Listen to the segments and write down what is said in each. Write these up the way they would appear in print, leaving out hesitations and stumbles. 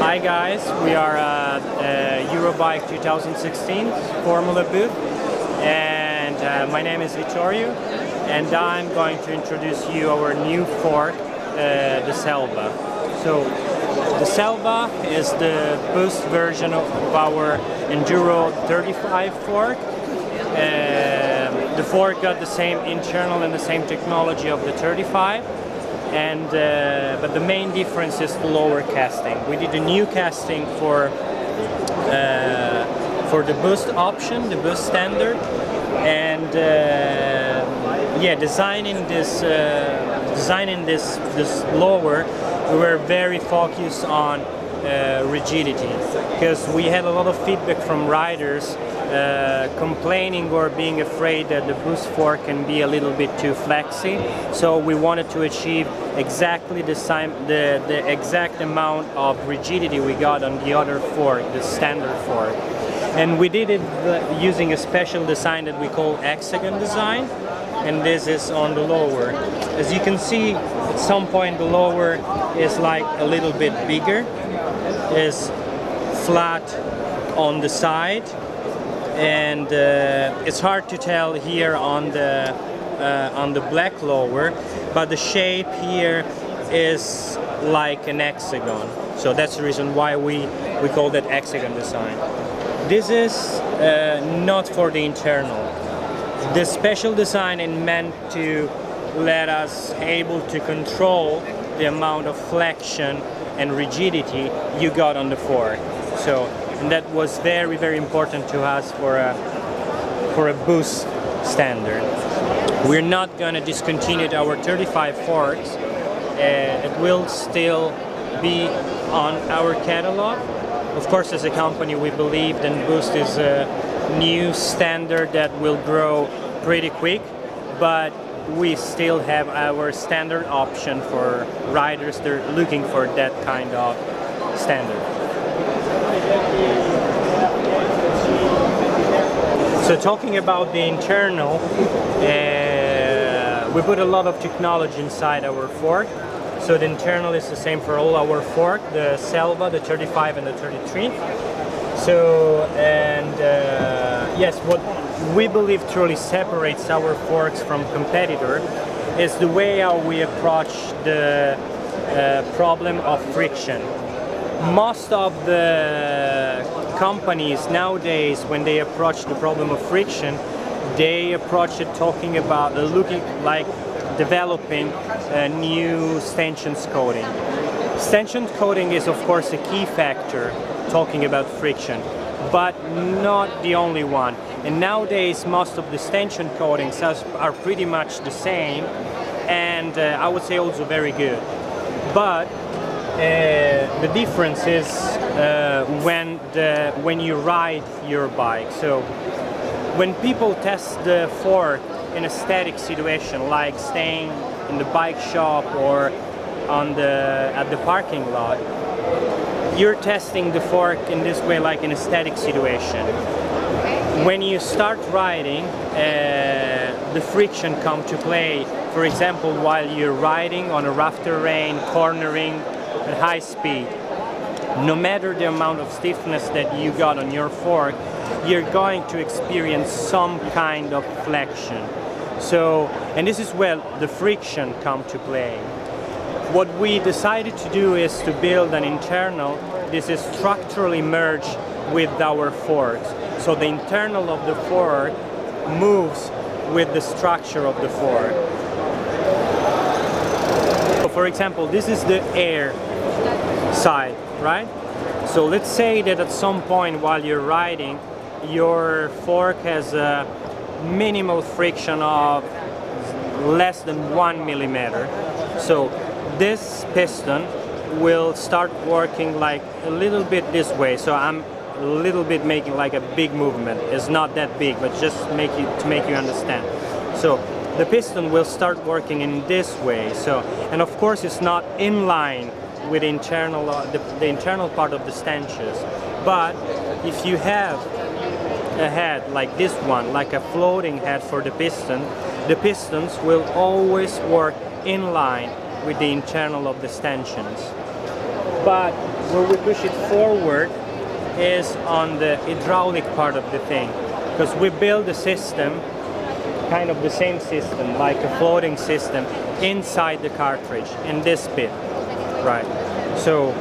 Hi guys, we are at Eurobike 2016 Formula booth, and my name is Vittorio, and I'm going to introduce you our new fork, the Selva. So the Selva is the boost version of our Enduro 35 fork. The fork got the same internal and the same technology of the 35. But the main difference is the lower casting. We did a new casting for the boost option, the boost standard, and designing this lower, we were very focused on rigidity, because we had a lot of feedback from riders complaining or being afraid that the boost fork can be a little bit too flexy. So we wanted to achieve exactly the exact amount of rigidity we got on the other fork, the standard fork. And we did it using a special design that we call hexagon design, and this is on the lower. As you can see, at some point the lower is like a little bit bigger, is flat on the side, and it's hard to tell here on the black lower, but the shape here is like an hexagon. So that's the reason why we call that hexagon design. This is not for the internal. The special design is meant to let us able to control the amount of flexion and rigidity you got on the fork. So, and that was very, very important to us for a boost standard. We're not going to discontinue our 35 forks. It will still be on our catalog. Of course, as a company, we believe that boost is a new standard that will grow pretty quick, but we still have our standard option for riders that are looking for that kind of standard. So talking about the internal, we put a lot of technology inside our fork. So the internal is the same for all our fork, the Selva, the 35 and the 33. So, and yes, what we believe truly separates our forks from competitor is the way how we approach the problem of friction. Most of the companies nowadays, when they approach the problem of friction, they approach it talking about looking like developing a new stanchions coating. Stanchion coating is of course a key factor talking about friction, but not the only one. And nowadays most of the stanchion coatings are pretty much the same, and I would say also very good. But the difference is when you ride your bike. So when people test the fork in a static situation, like staying in the bike shop or at the parking lot, you're testing the fork in this way, like in a static situation. When you start riding, the friction comes to play. For example, while you're riding on a rough terrain, cornering at high speed, no matter the amount of stiffness that you got on your fork, you're going to experience some kind of flexion. So, and this is where the friction comes to play. What we decided to do is to build an internal. This is structurally merged with our forks. So the internal of the fork moves with the structure of the fork. So for example, this is the air side, right? So let's say that at some point while you're riding, your fork has a minimal friction of less than 1 millimeter. So this piston will start working like a little bit this way. So I'm a little bit making like a big movement. It's not that big, but just to make you understand. So the piston will start working in this way. So, and of course it's not in line with the internal part of the stanchions. But if you have a head like this one, like a floating head for the piston, the pistons will always work in line with the internal of the stanchions. But where we push it forward is on the hydraulic part of the thing, because we build a system, kind of the same system, like a floating system, inside the cartridge, in this bit, right? So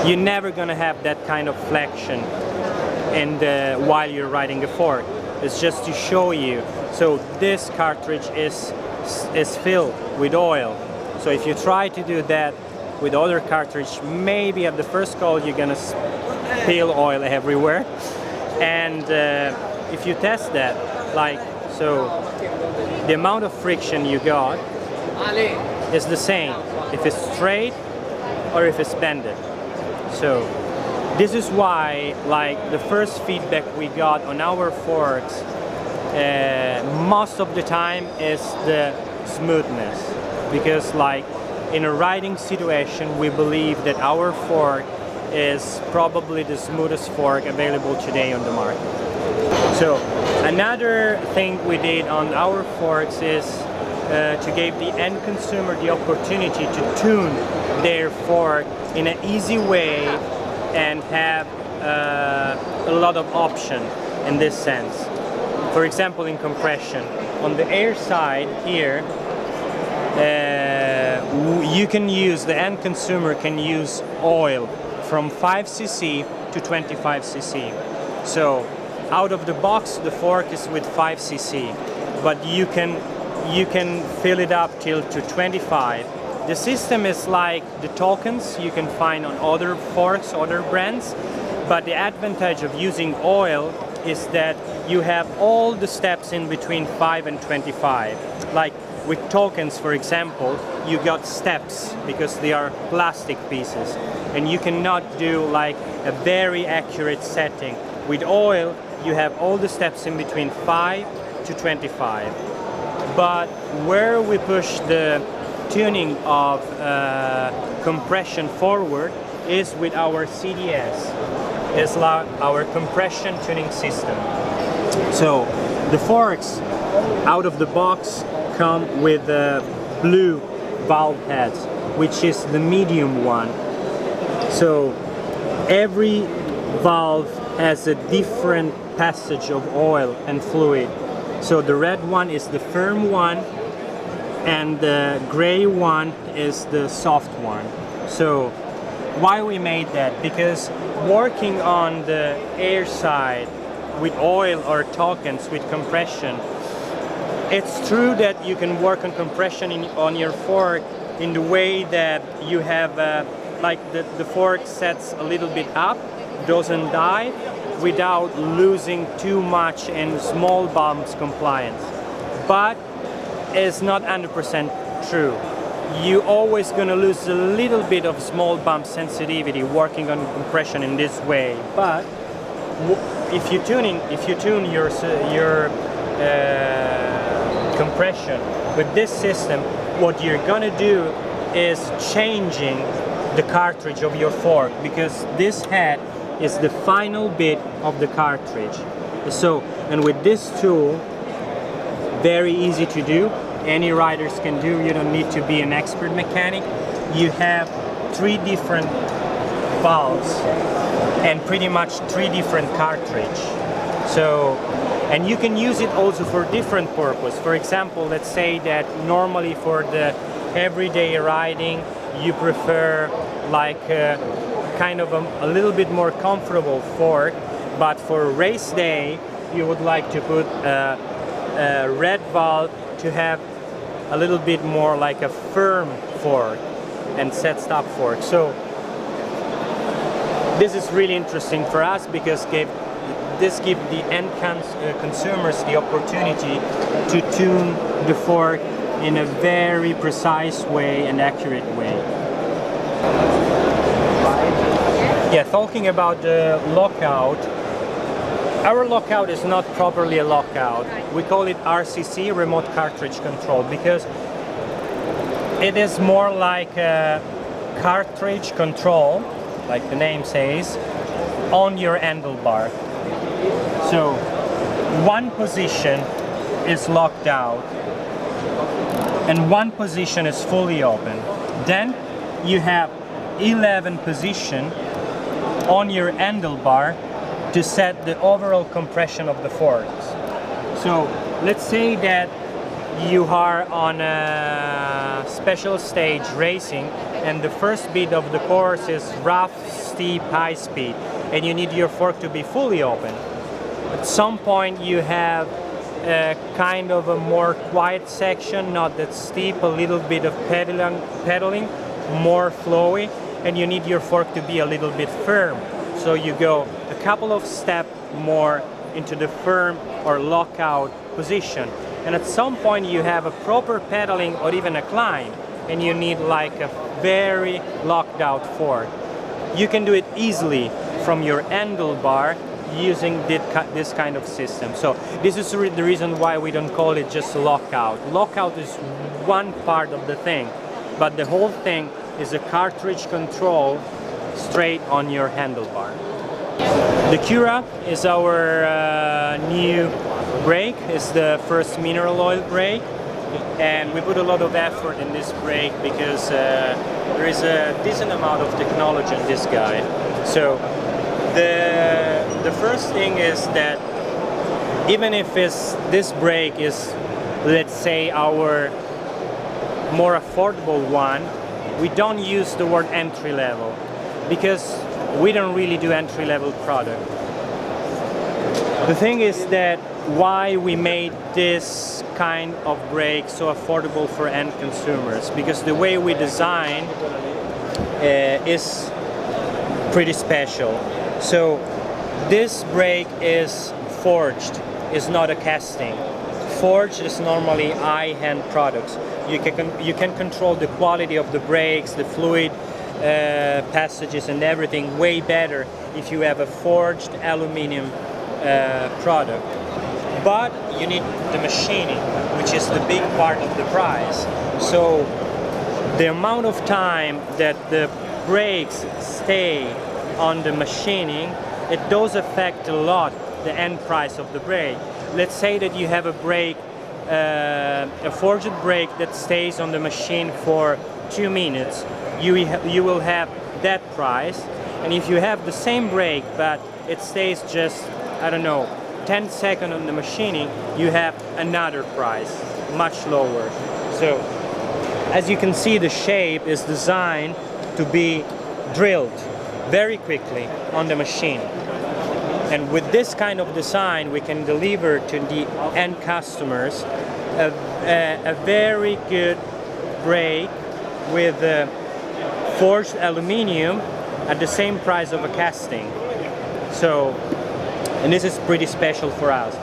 you're never gonna have that kind of flexion while you're riding a fork. It's just to show you. So this cartridge is filled with oil. So if you try to do that with other cartridge, maybe at the first call you're gonna spill oil everywhere. And if you test that, like, so the amount of friction you got is the same if it's straight or if it's bended. So this is why, like, the first feedback we got on our forks most of the time is the smoothness, because like in a riding situation we believe that our fork is probably the smoothest fork available today on the market. So another thing we did on our forks is to give the end consumer the opportunity to tune their fork in an easy way and have a lot of option in this sense. For example, in compression, on the air side here, you can use, the end consumer can use oil from 5cc to 25cc. So out of the box the fork is with 5cc, but you can fill it up till to 25. The system is like the tokens you can find on other forks, other brands, but the advantage of using oil is that you have all the steps in between 5 and 25. Like with tokens, for example, you got steps because they are plastic pieces, and you cannot do like a very accurate setting. With oil, you have all the steps in between 5 to 25. But where we push the tuning of compression forward is with our CDS. It's like our compression tuning system. So the forks out of the box come with blue valve heads, which is the medium one. So every valve has a different passage of oil and fluid. So the red one is the firm one, and the gray one is the soft one. So why we made that? Because working on the air side with oil or tokens with compression, it's true that you can work on compression on your fork in the way that you have like the fork sets a little bit up, doesn't dive, without losing too much in small bumps compliance. But it's not 100% true. You always gonna lose a little bit of small bump sensitivity working on compression in this way. But if you tune your compression with this system, what you're gonna do is changing the cartridge of your fork, because this head is the final bit of the cartridge. So, and with this tool, very easy to do, any riders can do, you don't need to be an expert mechanic. You have 3 different valves and pretty much 3 different cartridge. So, and you can use it also for different purpose. For example, let's say that normally for the everyday riding you prefer like kind of a little bit more comfortable fork, but for race day you would like to put a red valve to have a little bit more like a firm fork and set stop fork. So this is really interesting for us because this gives the end consumers the opportunity to tune the fork in a very precise way and accurate way. Yeah, talking about the lockout, our lockout is not properly a lockout. We call it RCC, remote cartridge control, because it is more like a cartridge control, like the name says, on your handlebar. So one position is locked out and one position is fully open. Then you have 11 position on your handlebar to set the overall compression of the forks. So let's say that you are on a special stage racing and the first bit of the course is rough, steep, high speed, and you need your fork to be fully open. At some point you have a kind of a more quiet section, not that steep, a little bit of pedaling, more flowy, and you need your fork to be a little bit firm. So you go a couple of steps more into the firm or lockout position. And at some point you have a proper pedaling or even a climb, and you need like a very locked out fork. You can do it easily from your handlebar using this kind of system. So this is the reason why we don't call it just lockout. Lockout is one part of the thing, but the whole thing is a cartridge control straight on your handlebar. The Cura is our new brake. It's the first mineral oil brake, and we put a lot of effort in this brake because there is a decent amount of technology in this guy. So the first thing is that even if this brake is, let's say, our more affordable one, we don't use the word entry level because we don't really do entry level product. The thing is that why we made this kind of brake so affordable for end consumers, because the way we design is pretty special. So this brake is forged, is not a casting. Forged is normally high-end products. You can control the quality of the brakes, the fluid passages and everything way better if you have a forged aluminum product. But you need the machining, which is the big part of the price. So the amount of time that the brakes stay on the machining, it does affect a lot the end price of the brake. Let's say that you have a brake, a forged brake that stays on the machine for 2 minutes. You will have that price, and if you have the same brake but it stays just, I don't know, 10 seconds on the machining, you have another price, much lower. So as you can see, the shape is designed to be drilled very quickly on the machine. And with this kind of design, we can deliver to the end customers a very good brake with forged aluminum at the same price of a casting. So, and this is pretty special for us.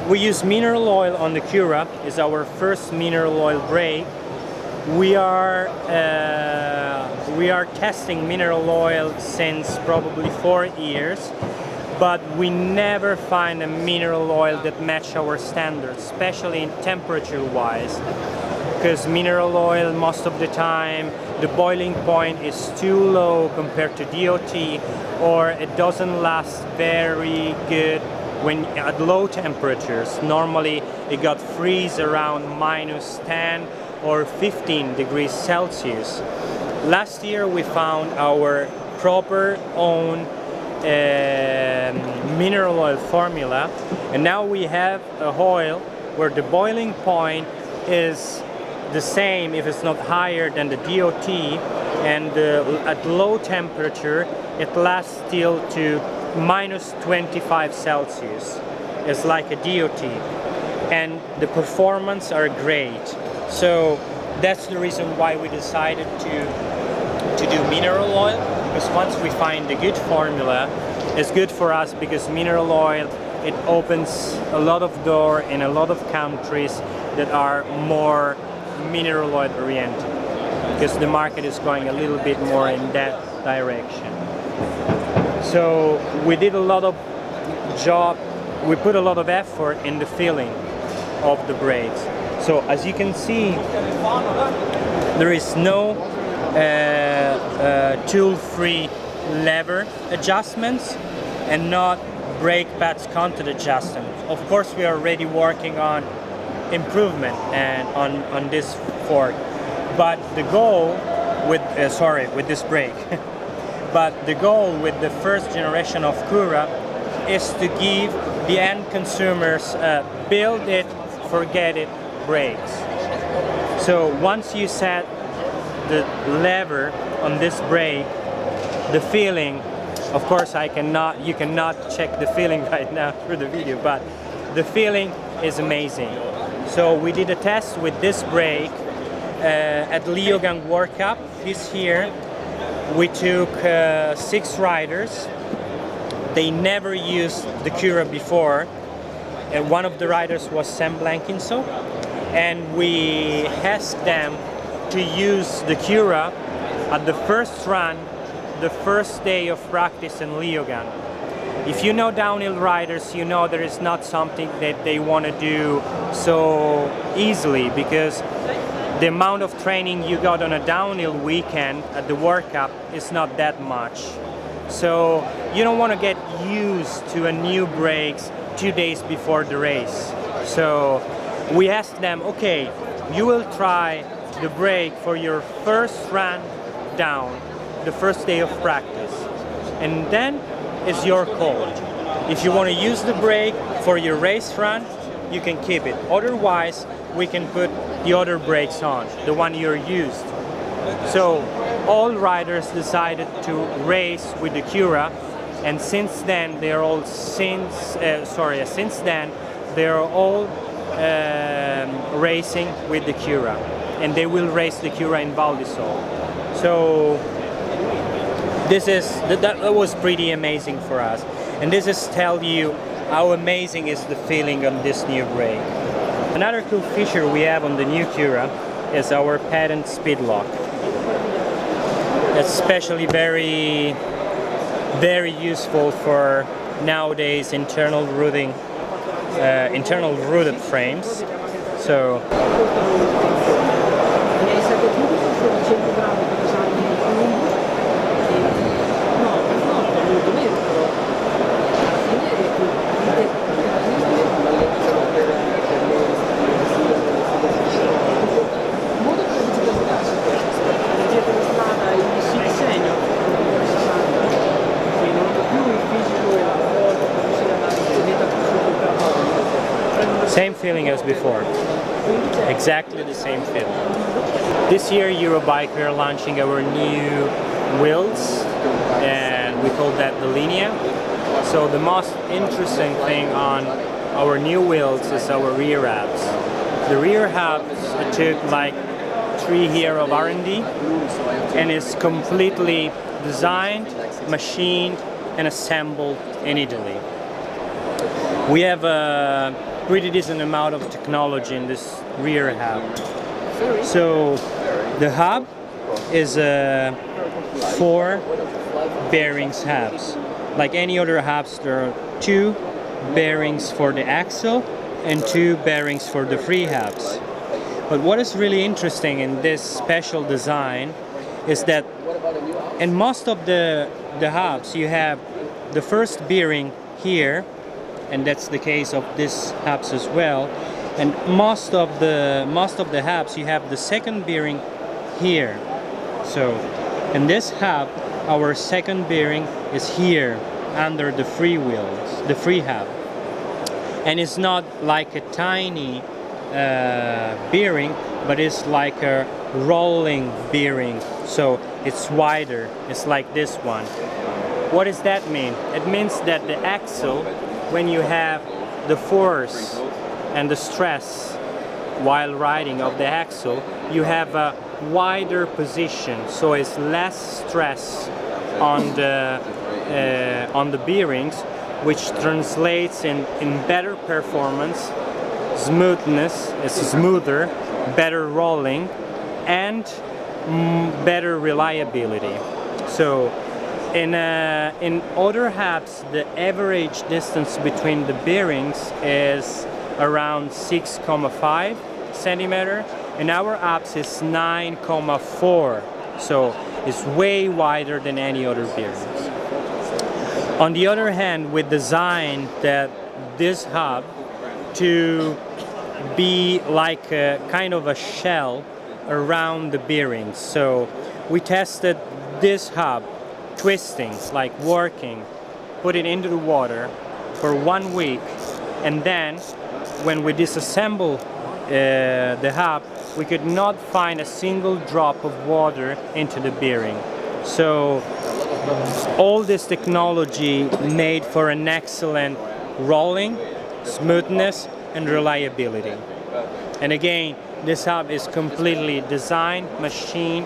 We use mineral oil on the Cura. It's our first mineral oil brake. We are testing mineral oil since probably 4 years, but we never find a mineral oil that match our standards, especially in temperature-wise. Because mineral oil, most of the time, the boiling point is too low compared to DOT, or it doesn't last very good when at low temperatures. Normally it got freeze around -10 or 15 degrees Celsius. Last year we found our proper own mineral oil formula, and now we have a oil where the boiling point is the same, if it's not higher than the DOT, and at low temperature it lasts still to -25 Celsius. It's like a DOT, and the performance are great. So that's the reason why we decided to do mineral oil, because once we find the good formula, it's good for us, because mineral oil, it opens a lot of doors in a lot of countries that are more mineral oil oriented, because the market is going a little bit more in that direction. So we did a lot of we put a lot of effort in the filling of the brakes. So as you can see, there is no tool-free lever adjustments and not brake pads content adjustments. Of course, we are already working on improvement and on this fork, but the goal with this brake. But the goal with the first generation of Cura is to give the end consumers build it, forget it brakes. So once you set the lever on this brake, the feeling, of course you cannot check the feeling right now through the video, but the feeling is amazing. So we did a test with this brake at Leogang World Cup this year. We took 6 riders. They never used the Cura before. And one of the riders was Sam Blankinso, and we asked them to use the Cura at the first run, the first day of practice in Leogang. If you know downhill riders, you know there is not something that they want to do so easily, because the amount of training you got on a downhill weekend at the World Cup is not that much. So you don't want to get used to a new brakes 2 days before the race. So we asked them, okay, you will try the brake for your first run down, the first day of practice, and then it's your call. If you want to use the brake for your race run, you can keep it. Otherwise, we can put the other brakes on, the one you're used. So all riders decided to race with the Cura, and since then they're all racing with the Cura, and they will race the Cura in Val di Sole. So that was pretty amazing for us, and this is tell you how amazing is the feeling on this new brake. Another cool feature we have on the new Cura is our patent speed lock. It's especially very useful for nowadays internal rooted frames. So same feeling as before, exactly the same feeling. This year Eurobike we are launching our new wheels, and we call that the Linea. So the most interesting thing on our new wheels is our rear hubs. The rear hubs took like 3 years of R&D and is completely designed, machined and assembled in Italy. We have a pretty decent amount of technology in this rear hub. So the hub is 4 bearings hubs. Like any other hubs, there are 2 bearings for the axle and 2 bearings for the free hubs. But what is really interesting in this special design is that in most of the hubs you have the first bearing here, and that's the case of this hubs as well. And most of the hubs you have the second bearing here. So in this hub, our second bearing is here under the free wheels, the free hub, and it's not like a tiny bearing, but it's like a rolling bearing. So it's wider. It's like this one. What does that mean? It means that the axle, when you have the force and the stress while riding of the axle, you have a wider position, so it's less stress on the bearings, which translates in better performance, smoothness, it's smoother, better rolling, and better reliability. So in other hubs, the average distance between the bearings is around 6.5 centimeter. In our hubs, it's 9.4. So it's way wider than any other bearings. On the other hand, we designed this hub to be like a kind of a shell around the bearings. So we tested this hub, twisting, like working, put it into the water for 1 week, and then when we disassemble the hub, we could not find a single drop of water into the bearing. So all this technology made for an excellent rolling, smoothness and reliability. And again, this hub is completely designed, machined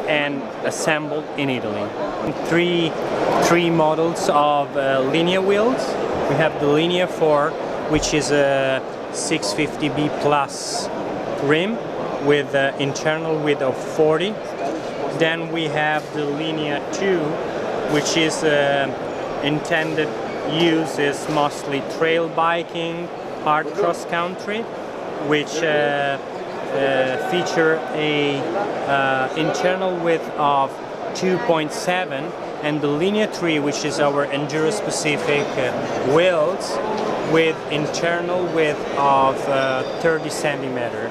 and assembled in Italy. Three models of linear wheels. We have the Linear 4, which is a 650B plus rim with an internal width of 40. Then we have the Linear 2, which is intended use is mostly trail biking, hard cross country, which feature a internal width of 2.7, and the Linear 3, which is our enduro specific wheels with internal width of 30 centimeter.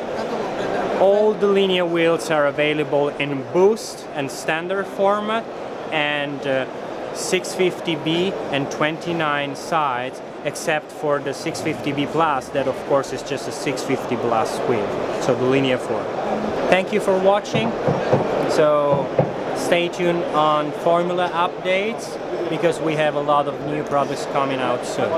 All the Linear wheels are available in boost and standard format, and 650B and 29 sides, except for the 650B Plus, that of course is just a 650 Plus wheel, so the Linear 4. Thank you for watching. So stay tuned on Formula updates, because we have a lot of new products coming out soon.